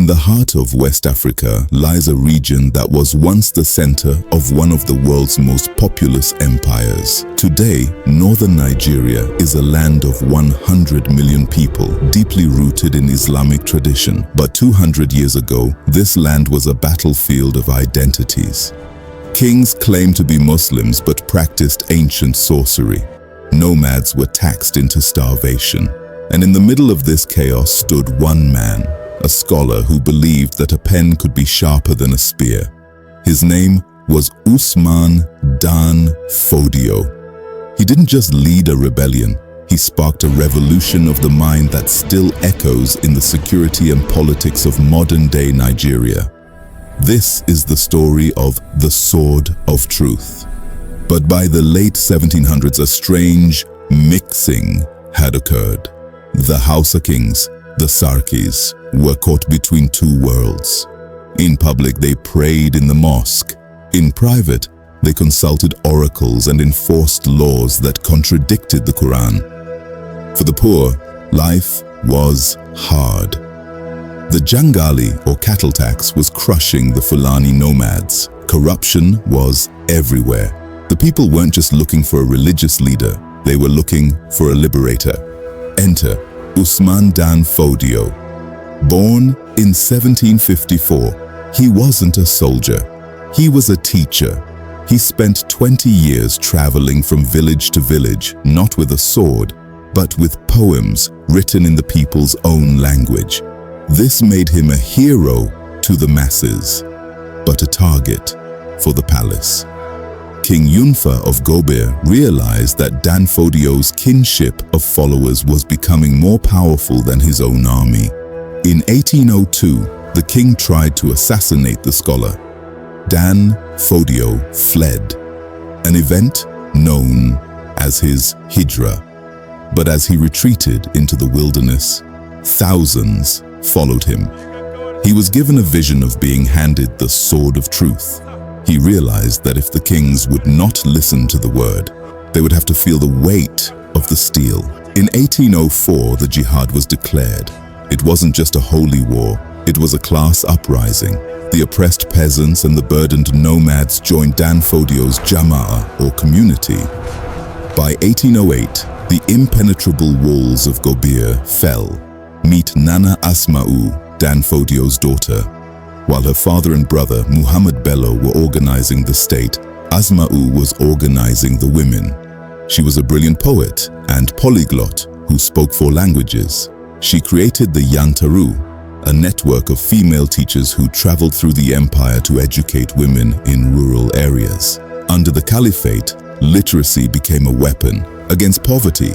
In the heart of West Africa lies a region that was once the center of one of the world's most populous empires. Today, northern Nigeria is a land of 100 million people, deeply rooted in Islamic tradition. But 200 years ago, this land was a battlefield of identities. Kings claimed to be Muslims but practiced ancient sorcery. Nomads were taxed into starvation. And in the middle of this chaos stood one man, a scholar who believed that a pen could be sharper than a spear. His name was Usman Dan Fodio. He didn't just lead a rebellion, he sparked a revolution of the mind that still echoes in the security and politics of modern-day Nigeria. This is the story of the Sword of Truth. But by the late 1700s, a strange mixing had occurred. The Hausa Kings, the Sarkis, were caught between two worlds. In public, they prayed in the mosque. In private, they consulted oracles and enforced laws that contradicted the Quran. For the poor, life was hard. The Jangali, or cattle tax, was crushing the Fulani nomads. Corruption was everywhere. The people weren't just looking for a religious leader, they were looking for a liberator. Enter Usman Dan Fodio. Born in 1754, he wasn't a soldier. He was a teacher. He spent 20 years traveling from village to village, not with a sword, but with poems written in the people's own language. This made him a hero to the masses, but a target for the palace. King Yunfa of Gobir realized that Dan Fodio's kinship of followers was becoming more powerful than his own army. In 1802, the king tried to assassinate the scholar. Dan Fodio fled, an event known as his Hijra. But as he retreated into the wilderness, thousands followed him. He was given a vision of being handed the Sword of Truth. He realized that if the kings would not listen to the word, they would have to feel the weight of the steel. In 1804, the Jihad was declared. It wasn't just a holy war, it was a class uprising. The oppressed peasants and the burdened nomads joined Dan Fodio's Jama'ah, or community. By 1808, the impenetrable walls of Gobir fell. Meet Nana Asma'u, Dan Fodio's daughter. While her father and brother, Muhammad Bello, were organizing the state, Asma'u was organizing the women. She was a brilliant poet and polyglot who spoke 4 languages. She created the Yantaru, a network of female teachers who traveled through the empire to educate women in rural areas. Under the Caliphate, literacy became a weapon against poverty.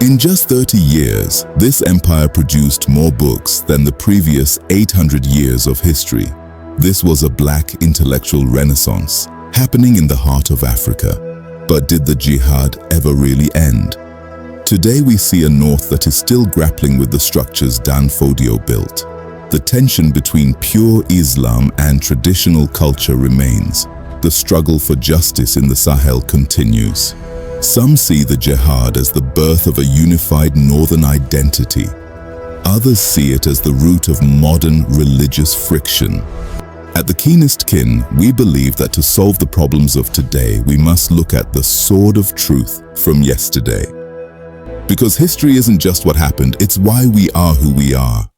In just 30 years, this empire produced more books than the previous 800 years of history. This was a black intellectual renaissance happening in the heart of Africa. But did the jihad ever really end? Today we see a north that is still grappling with the structures Dan Fodio built. The tension between pure Islam and traditional culture remains. The struggle for justice in the Sahel continues. Some see the jihad as the birth of a unified northern identity. Others see it as the root of modern religious friction. At the Keenest Kin, we believe that to solve the problems of today, we must look at the Sword of Truth from yesterday. Because history isn't just what happened, it's why we are who we are.